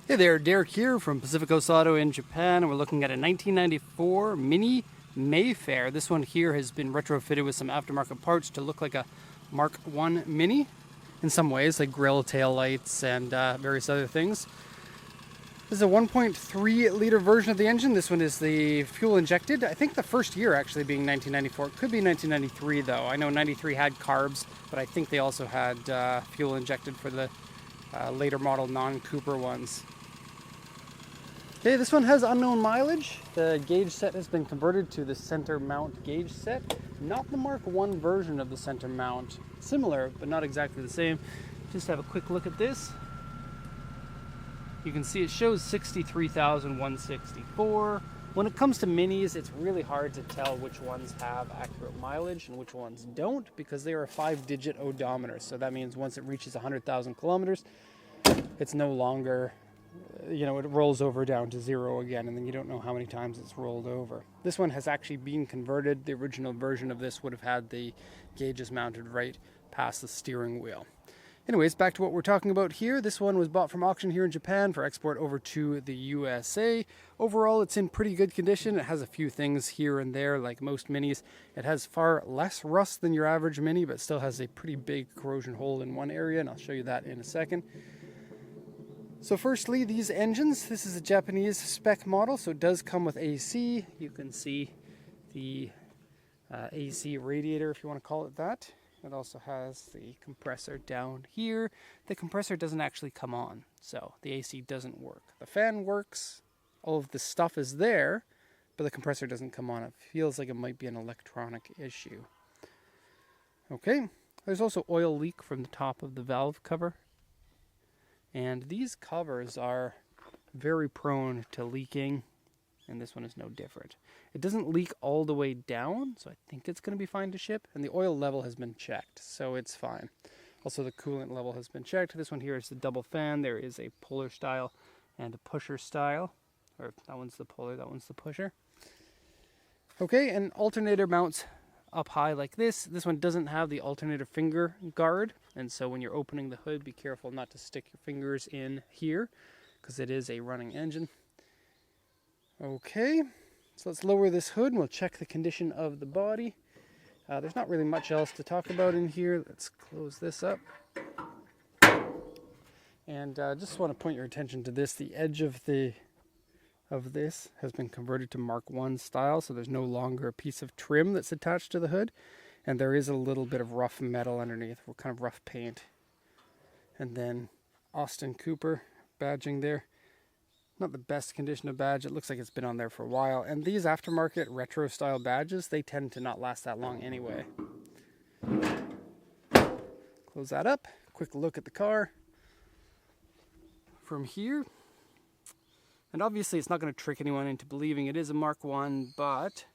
Hey there, Derek here from Pacific Coast Auto in Japan, and we're looking at a 1994 Mini Mayfair. This one here has been retrofitted with some aftermarket parts to look like a Mark I Mini in some ways, like grill, tail lights, and various other things. This is a 1.3 liter version of the engine. This one is the fuel injected. I think the first year actually being 1994. It could be 1993 though. I know 93 had carbs, but I think they also had fuel injected for the later model non-Cooper ones. Okay, this one has unknown mileage. The gauge set has been converted to the center mount gauge set. Not the Mark I version of the center mount. Similar, but not exactly the same. Just have a quick look at this. You can see it shows 63,164. When it comes to minis, it's really hard to tell which ones have accurate mileage and which ones don't, because they are a 5-digit odometer. So that means once it reaches 100,000 kilometers, it's no longer, it rolls over down to zero again, and then you don't know how many times it's rolled over. This one has actually been converted. The original version of this would have had the gauges mounted right past the steering wheel. Anyways, back to what we're talking about here. This one was bought from auction here in Japan for export over to the USA. Overall, it's in pretty good condition. It has a few things here and there, like most minis. It has far less rust than your average mini, but still has a pretty big corrosion hole in one area, and I'll show you that in a second. So firstly, these engines, this is a Japanese spec model, so it does come with AC. You can see the AC radiator, if you want to call it that. It also has the compressor down here. The compressor doesn't actually come on, so the AC doesn't work. The fan works, all of the stuff is there, but the compressor doesn't come on. It feels like it might be an electronic issue. Okay, there's also oil leak from the top of the valve cover. And these covers are very prone to leaking, and this one is no different. It doesn't leak all the way down, so I think it's going to be fine to ship. And the oil level has been checked, so it's fine. Also, the coolant level has been checked. This one here is the double fan. There is a puller style and a pusher style. Or that one's the puller, that one's the pusher. Okay, and alternator mounts up high like this. This one doesn't have the alternator finger guard, and so when you're opening the hood, be careful not to stick your fingers in here, because it is a running engine. Okay, so let's lower this hood and we'll check the condition of the body. There's not really much else to talk about in here. Let's close this up. And just want to point your attention to this. The edge of this has been converted to Mark I style, so there's no longer a piece of trim that's attached to the hood. And there is a little bit of rough metal underneath, kind of rough paint. And then Austin Cooper badging there. Not the best condition of badge. It looks like it's been on there for a while. And these aftermarket retro style badges, they tend to not last that long anyway. Close that up. Quick look at the car from here. And obviously it's not going to trick anyone into believing it is a Mark I, but,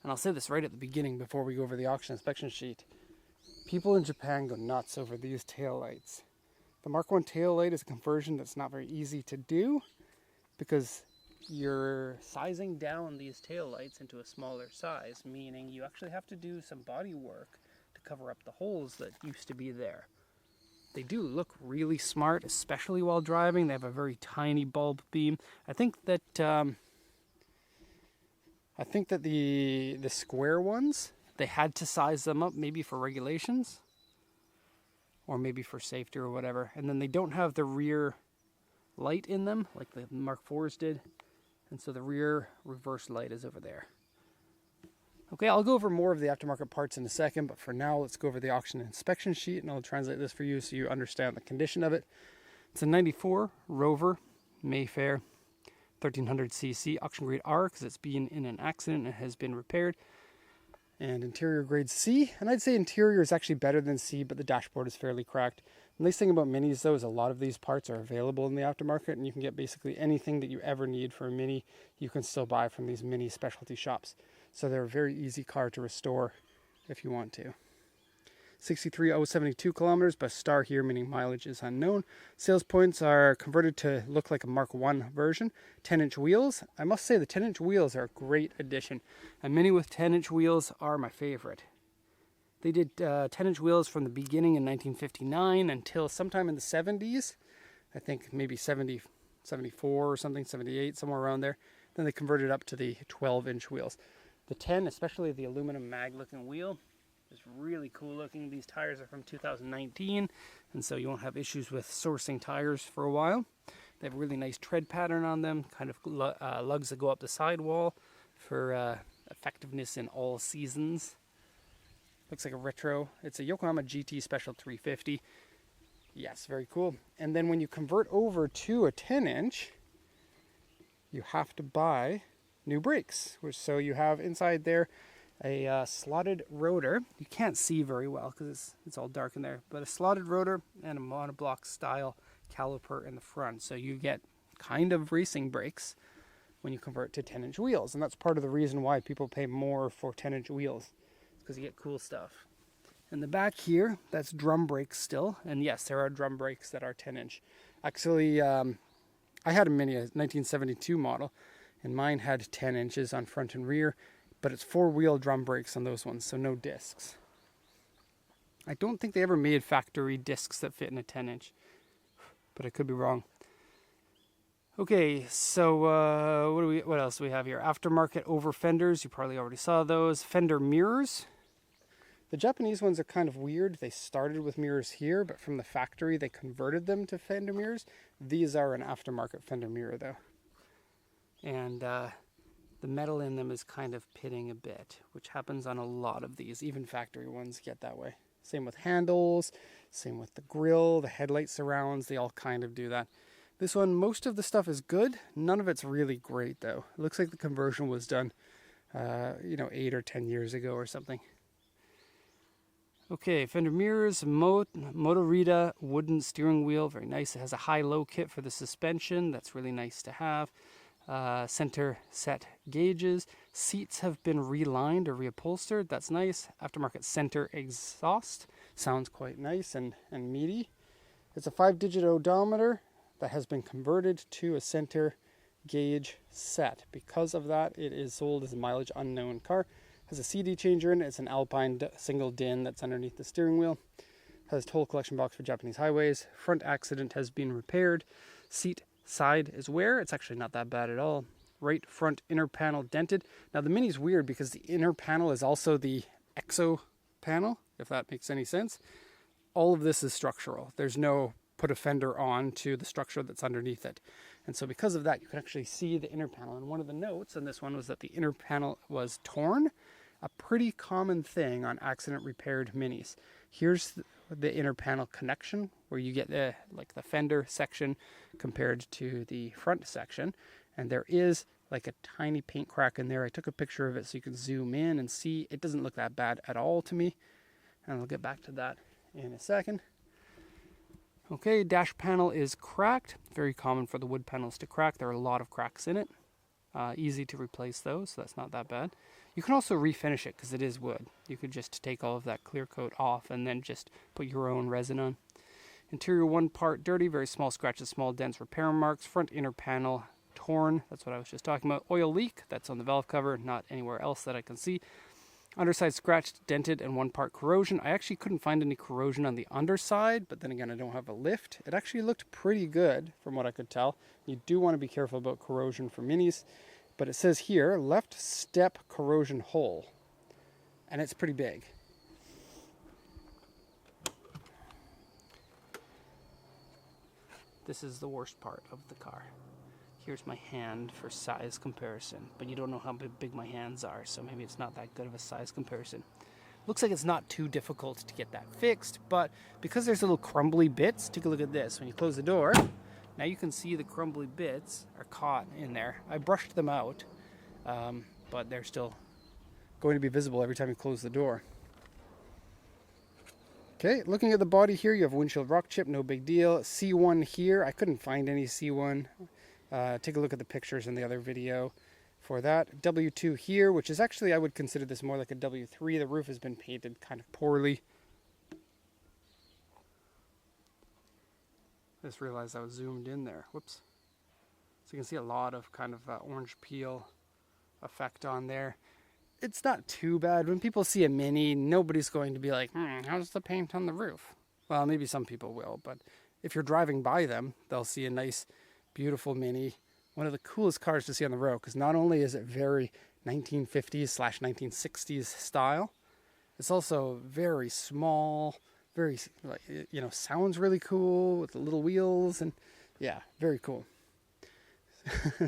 and I'll say this right at the beginning before we go over the auction inspection sheet, people in Japan go nuts over these taillights. The Mark I taillight is a conversion that's not very easy to do, because you're sizing down these taillights into a smaller size, meaning you actually have to do some body work to cover up the holes that used to be there. They do look really smart, especially while driving. They have a very tiny bulb beam. I think that the square ones, they had to size them up maybe for regulations or maybe for safety or whatever. And then they don't have the rear light in them like the Mark IVs did, and so the rear reverse light is over there. Okay, I'll go over more of the aftermarket parts in a second, but for now let's go over the auction inspection sheet, and I'll translate this for you so you understand the condition of it. It's a 94 Rover Mayfair 1300cc auction grade R, because it's been in an accident and has been repaired, and interior grade C. And I'd say interior is actually better than C, but the dashboard is fairly cracked. The nice thing about minis though is a lot of these parts are available in the aftermarket, and you can get basically anything that you ever need for a mini you can still buy from these mini specialty shops. So they're a very easy car to restore if you want to. 63,072 kilometers, but star here meaning mileage is unknown. Sales points are converted to look like a Mark I version. 10-inch wheels. I must say the 10-inch wheels are a great addition. A mini with 10-inch wheels are my favorite. They did 10-inch wheels from the beginning in 1959 until sometime in the 70s. I think maybe 70, 74 or something, 78, somewhere around there. Then they converted up to the 12-inch wheels. The 10, especially the aluminum mag looking wheel, is really cool looking. These tires are from 2019, and so you won't have issues with sourcing tires for a while. They have a really nice tread pattern on them, kind of lugs that go up the sidewall for effectiveness in all seasons. Looks like a retro. It's a Yokohama GT Special 350. Yes, very cool. And then when you convert over to a 10-inch, you have to buy new brakes. So you have inside there a slotted rotor. You can't see very well because it's all dark in there, but a slotted rotor and a monoblock style caliper in the front. So you get kind of racing brakes when you convert to 10-inch wheels. And that's part of the reason why people pay more for 10-inch wheels, because you get cool stuff. In the back here, that's drum brakes still. And yes, there are drum brakes that are 10-inch. Actually, I had a Mini, a 1972 model, and mine had 10 inches on front and rear, but it's 4-wheel drum brakes on those ones, so no discs. I don't think they ever made factory discs that fit in a 10-inch, but I could be wrong. Okay, so what else do we have here? Aftermarket over fenders, you probably already saw those. Fender mirrors. The Japanese ones are kind of weird. They started with mirrors here, but from the factory they converted them to fender mirrors. These are an aftermarket fender mirror though. And the metal in them is kind of pitting a bit, which happens on a lot of these. Even factory ones get that way. Same with handles, same with the grille, the headlight surrounds, they all kind of do that. This one, most of the stuff is good. None of it's really great though. It looks like the conversion was done, 8 or 10 years ago or something. Okay, fender mirrors, Motorita wooden steering wheel, very nice. It has a high-low kit for the suspension. That's really nice to have. Center set gauges. Seats have been relined or reupholstered. That's nice. Aftermarket center exhaust. Sounds quite nice and meaty. It's a 5-digit odometer that has been converted to a center gauge set. Because of that, it is sold as a mileage unknown car. Has a CD changer in it. It's an Alpine single din that's underneath the steering wheel. Has toll collection box for Japanese highways. Front accident has been repaired. Seat side is wear. It's actually not that bad at all. Right front inner panel dented. Now the Mini's weird because the inner panel is also the EXO panel, if that makes any sense. All of this is structural. There's no put a fender on to the structure that's underneath it. And so because of that, you can actually see the inner panel. And one of the notes on this one was that the inner panel was torn. A pretty common thing on accident repaired Minis. Here's the inner panel connection where you get the fender section compared to the front section. And there is like a tiny paint crack in there. I took a picture of it so you can zoom in and see. It doesn't look that bad at all to me. And I'll get back to that in a second. Okay, dash panel is cracked. Very common for the wood panels to crack. There are a lot of cracks in it. Easy to replace those, so that's not that bad. You can also refinish it because it is wood. You could just take all of that clear coat off and then just put your own resin on. Interior one part dirty, very small scratches, small dents, repair marks. Front inner panel torn, that's what I was just talking about. Oil leak, that's on the valve cover, not anywhere else that I can see. Underside scratched, dented, and one part corrosion. I actually couldn't find any corrosion on the underside, but then again, I don't have a lift. It actually looked pretty good from what I could tell. You do want to be careful about corrosion for Minis, but it says here, left step corrosion hole, and it's pretty big. This is the worst part of the car. Here's my hand for size comparison, but you don't know how big my hands are, so maybe it's not that good of a size comparison. Looks like it's not too difficult to get that fixed, but because there's little crumbly bits, take a look at this. When you close the door, now you can see the crumbly bits are caught in there. I brushed them out, but they're still going to be visible every time you close the door. Okay, looking at the body here, you have windshield rock chip, no big deal. C1 here, I couldn't find any C1. Take a look at the pictures in the other video for that. W2 here, which is actually, I would consider this more like a W3. The roof has been painted kind of poorly. I just realized I was zoomed in there. Whoops. So you can see a lot of kind of orange peel effect on there. It's not too bad. When people see a Mini, nobody's going to be like, how's the paint on the roof? Well, maybe some people will, but if you're driving by them, they'll see a nice, beautiful Mini. One of the coolest cars to see on the road, because not only is it very 1950s/1960s style, it's also very small, very, like, you know, sounds really cool with the little wheels, and yeah, very cool.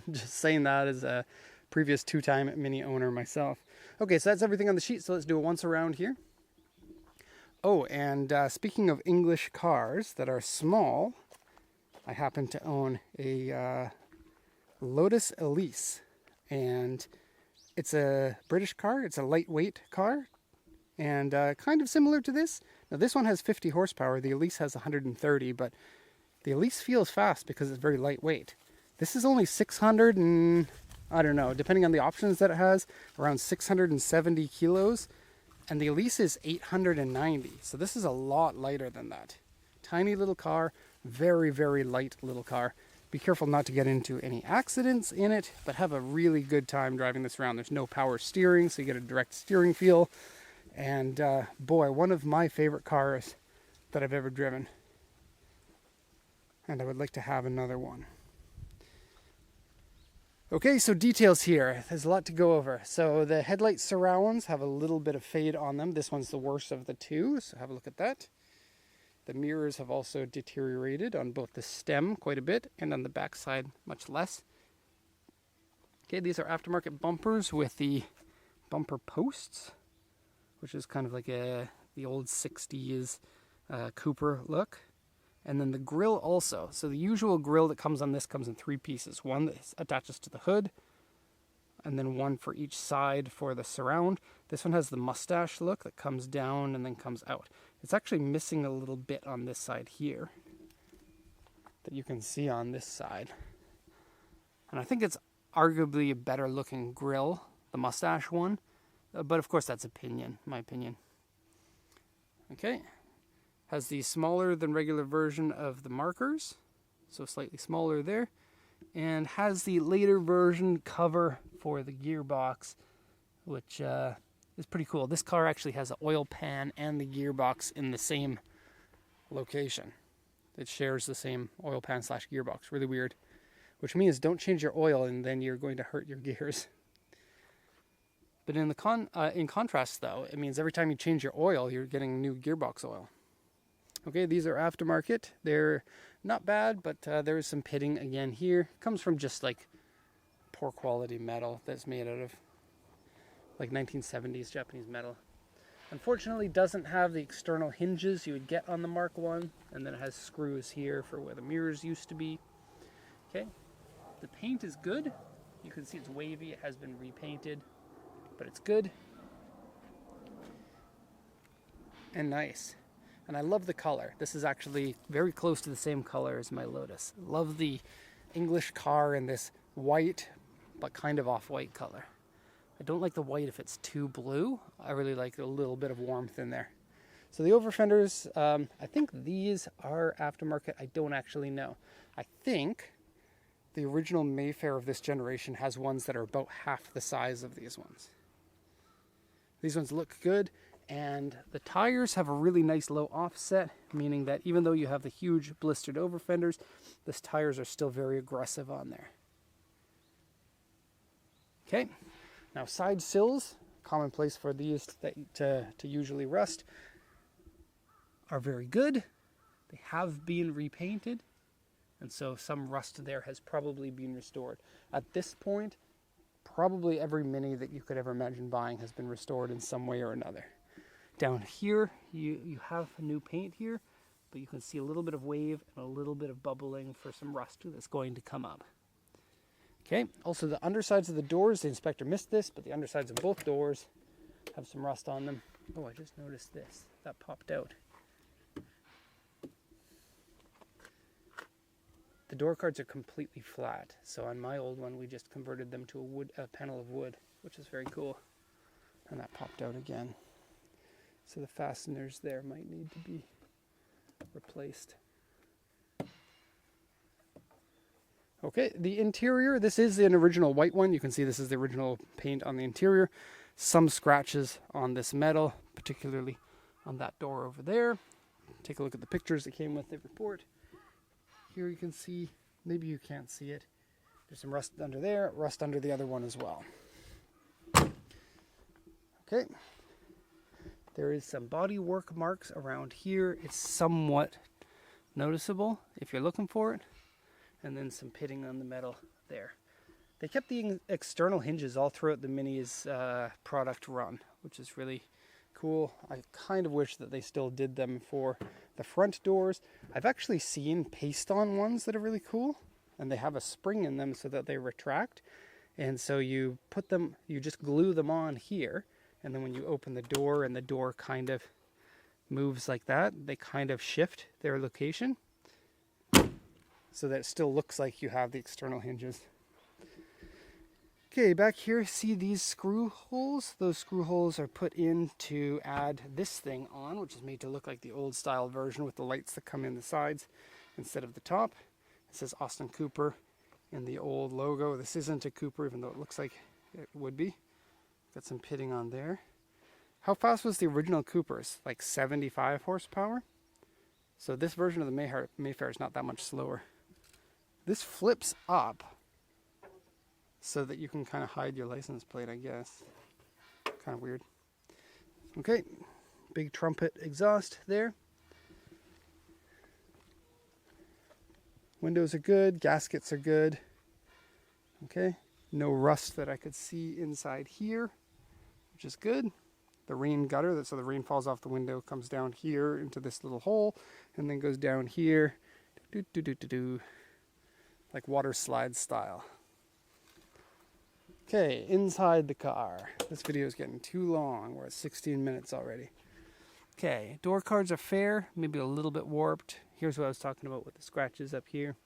Just saying that as a previous 2-time Mini owner myself. Okay, so that's everything on the sheet, so let's do a once around here. Oh, and speaking of English cars that are small, I happen to own a Lotus Elise, and it's a British car. It's a lightweight car, and kind of similar to this. Now this one has 50 horsepower. The Elise has 130, but the Elise feels fast because it's very lightweight. This is only 600 and, I don't know, depending on the options that it has, around 670 kilos. And the Elise is 890. So this is a lot lighter than that. Tiny little car, very, very light little car. Be careful not to get into any accidents in it, but have a really good time driving this around. There's no power steering, so you get a direct steering feel. And boy, one of my favorite cars that I've ever driven. And I would like to have another one. Okay, so details here. There's a lot to go over. So the headlight surrounds have a little bit of fade on them. This one's the worst of the two, so have a look at that. The mirrors have also deteriorated on both the stem quite a bit and on the back side much less. Okay, these are aftermarket bumpers with the bumper posts, which is kind of like the old 60s Cooper look. And then the grille also. So the usual grille that comes on this comes in 3 pieces. One that attaches to the hood, and then one for each side for the surround. This one has the mustache look that comes down and then comes out. It's actually missing a little bit on this side here that you can see on this side. And I think it's arguably a better looking grille, the mustache one. But of course that's my opinion. Okay. Has the smaller than regular version of the markers. So slightly smaller there. And has the later version cover for the gearbox, which is pretty cool. This car actually has an oil pan and the gearbox in the same location. It shares the same oil pan / gearbox. Really weird. Which means don't change your oil and then you're going to hurt your gears. But in contrast though, it means every time you change your oil, you're getting new gearbox oil. Okay, these are aftermarket. They're not bad, but there is some pitting again here. Comes from just like poor quality metal that's made out of like 1970s Japanese metal. Unfortunately, doesn't have the external hinges you would get on the Mark 1, and then it has screws here for where the mirrors used to be. Okay, the paint is good. You can see it's wavy. It has been repainted, but it's good and nice. And I love the color. This is actually very close to the same color as my Lotus. Love the English car in this white, but kind of off-white color. I don't like the white if it's too blue. I really like a little bit of warmth in there. So the over fenders, I think these are aftermarket. I don't actually know. I think the original Mayfair of this generation has ones that are about half the size of these ones. These ones look good. And the tires have a really nice low offset, meaning that even though you have the huge blistered over fenders, the tires are still very aggressive on there. Okay, now side sills, commonplace for these to usually rust, are very good. They have been repainted, and so some rust there has probably been restored. At this point, probably every Mini that you could ever imagine buying has been restored in some way or another. Down here, you have new paint here, but you can see a little bit of wave and a little bit of bubbling for some rust that's going to come up. Okay, also the undersides of the doors, the inspector missed this, but the undersides of both doors have some rust on them. Oh, I just noticed this. That popped out. The door cards are completely flat, so on my old one we just converted them to a panel of wood, which is very cool. And that popped out again. So the fasteners there might need to be replaced. Okay, the interior, this is an original white one. You can see this is the original paint on the interior. Some scratches on this metal, particularly on that door over there. Take a look at the pictures that came with the report. Here you can see Maybe you can't see it. There's some rust under there, rust under the other one as well. Okay. There is some body work marks around here. It's somewhat noticeable if you're looking for it. And then some pitting on the metal there. They kept the external hinges all throughout the Mini's product run, which is really cool. I kind of wish that they still did them for the front doors. I've actually seen paste-on ones that are really cool, and they have a spring in them so that they retract. And so you put them, you just glue them on here, and then when you open the door and the door kind of moves like that, they kind of shift their location so that it still looks like you have the external hinges. Okay, back here, see these screw holes? Those screw holes are put in to add this thing on, which is made to look like the old style version with the lights that come in the sides instead of the top. It says Austin Cooper in the old logo. This isn't a Cooper, even though it looks like it would be. Got some pitting on there. How fast was the original Cooper's? Like 75 horsepower? So this version of the Mayfair is not that much slower. This flips up so that you can kind of hide your license plate, I guess. Kind of weird. Okay, big trumpet exhaust there. Windows are good, gaskets are good. Okay, no rust that I could see inside here, which is good. The rain gutter, so the rain falls off the window, comes down here into this little hole, and then goes down here, like water slide style. Okay, inside the car. This video is getting too long. We're at 16 minutes already. Okay, door cards are fair, maybe a little bit warped. Here's what I was talking about with the scratches up here.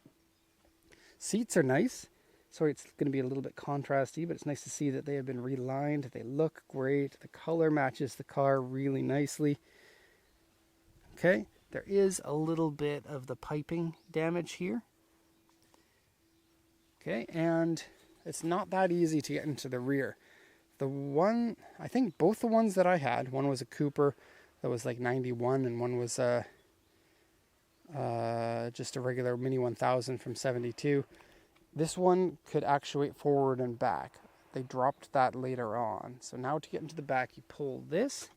Seats are nice. Sorry, it's going to be a little bit contrasty, but it's nice to see that they have been relined. They look great. The color matches the car really nicely. Okay, there is a little bit of the piping damage here. Okay, and it's not that easy to get into the rear. The one, I think both the ones that I had, one was a Cooper that was like 91, and one was just a regular Mini 1000 from 72. This one could actuate forward and back. They dropped that later on. So now to get into the back, you pull this,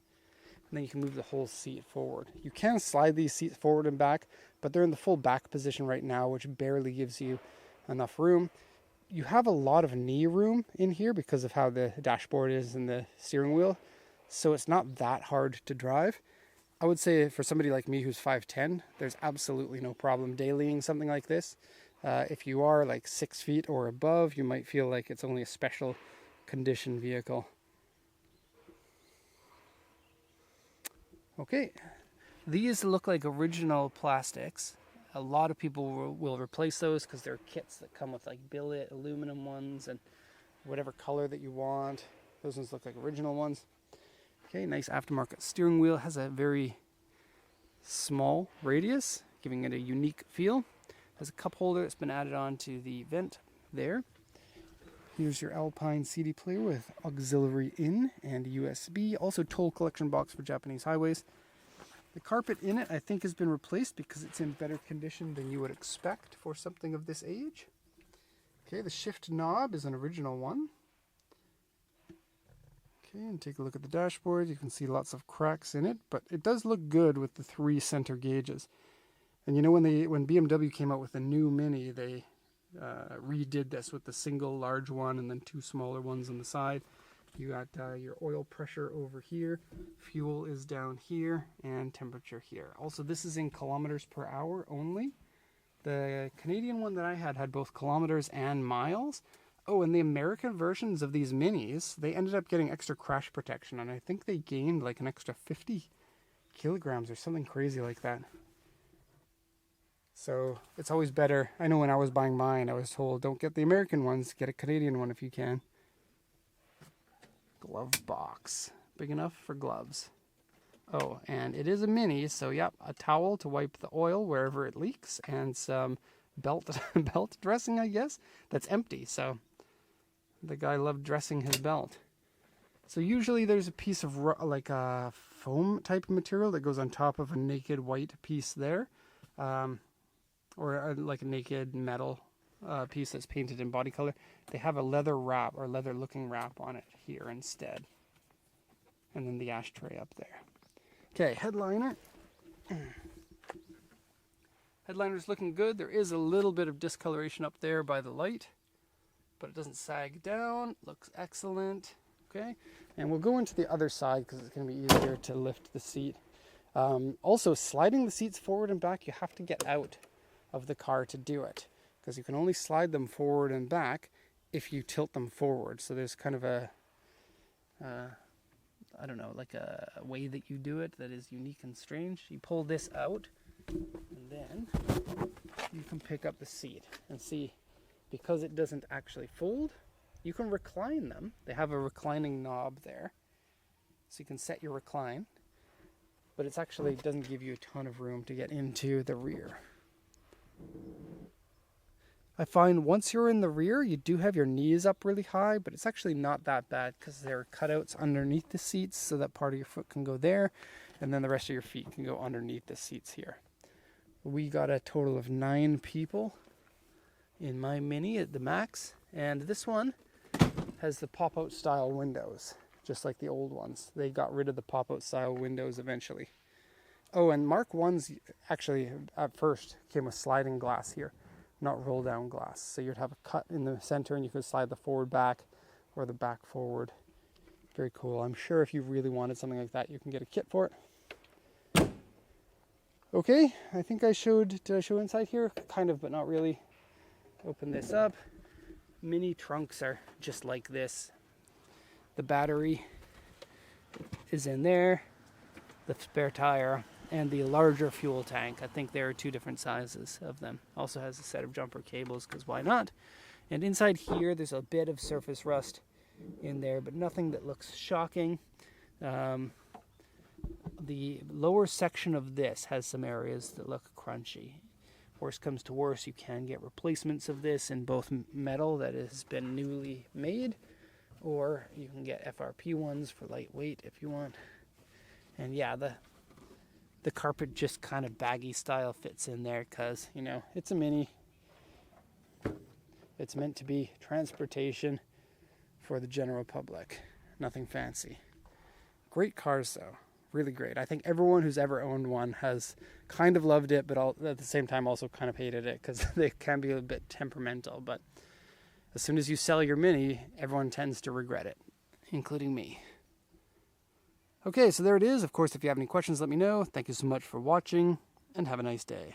and then you can move the whole seat forward. You can slide these seats forward and back, but they're in the full back position right now, which barely gives you enough room. You have a lot of knee room in here because of how the dashboard is and the steering wheel. So it's not that hard to drive. I would say for somebody like me who's 5'10", there's absolutely no problem dailying something like this. If you are like 6 feet or above, you might feel like it's only a special condition vehicle. Okay, these look like original plastics. A lot of people will replace those because they're kits that come with like billet aluminum ones and whatever color that you want. Those ones look like original ones. Okay, nice aftermarket steering wheel. Has a very small radius, giving it a unique feel. Has a cup holder that's been added on to the vent there. Here's your Alpine CD player with auxiliary in and USB. Also toll collection box for Japanese highways. The carpet in it I think has been replaced because it's in better condition than you would expect for something of this age. Okay, the shift knob is an original one. Okay, and take a look at the dashboard. You can see lots of cracks in it, but it does look good with the 3 center gauges. And you know, when BMW came out with the new Mini, they redid this with the single large one and then 2 smaller ones on the side. You got your oil pressure over here, fuel is down here, and temperature here. Also, this is in kilometers per hour only. The Canadian one that I had both kilometers and miles. Oh, and the American versions of these Minis, they ended up getting extra crash protection, and I think they gained like an extra 50 kilograms or something crazy like that. So it's always better. I know when I was buying mine, I was told, don't get the American ones, get a Canadian one if you can. Glove box. Big enough for gloves. Oh, and it is a Mini, so yep, a towel to wipe the oil wherever it leaks, and some belt dressing, I guess, that's empty. So the guy loved dressing his belt. So usually there's a piece of like a foam type of material that goes on top of a naked white piece there, or like a naked metal piece that's painted in body color. They have a leather wrap or leather looking wrap on it here instead. And then the ashtray up there. Okay, headliner. Headliner's looking good. There is a little bit of discoloration up there by the light, but it doesn't sag down. Looks excellent. Okay, and we'll go into the other side because it's going to be easier to lift the seat. Also, sliding the seats forward and back, you have to get out of the car to do it, because you can only slide them forward and back if you tilt them forward. So there's kind of a, I don't know, like a way that you do it that is unique and strange. You pull this out, and then you can pick up the seat. And see, because it doesn't actually fold, you can recline them. They have a reclining knob there, so you can set your recline, but it's actually doesn't give you a ton of room to get into the rear. I find once you're in the rear, you do have your knees up really high, but it's actually not that bad because there are cutouts underneath the seats so that part of your foot can go there, and then the rest of your feet can go underneath the seats here. We got a total of 9 people in my Mini at the max, and this one has the pop-out style windows, just like the old ones. They got rid of the pop-out style windows eventually. Oh, and Mark 1's actually at first came with sliding glass here, not roll down glass. So you'd have a cut in the center and you could slide the forward back or the back forward. Very cool. I'm sure if you really wanted something like that, you can get a kit for it. Okay, I think did I show inside here? Kind of, but not really. Open this up. Mini trunks are just like this. The battery is in there, the spare tire, and the larger fuel tank. I think there are 2 different sizes of them. Also has a set of jumper cables, because why not? And inside here, there's a bit of surface rust in there, but nothing that looks shocking. The lower section of this has some areas that look crunchy. Worst comes to worst, you can get replacements of this in both metal that has been newly made, or you can get FRP ones for lightweight if you want. And yeah, the carpet just kind of baggy style fits in there because, you know, it's a Mini. It's meant to be transportation for the general public. Nothing fancy. Great cars though. Really great. I think everyone who's ever owned one has kind of loved it, but at the same time also kind of hated it because they can be a bit temperamental. But as soon as you sell your Mini, everyone tends to regret it, including me. Okay, so there it is. Of course, if you have any questions, let me know. Thank you so much for watching, and have a nice day.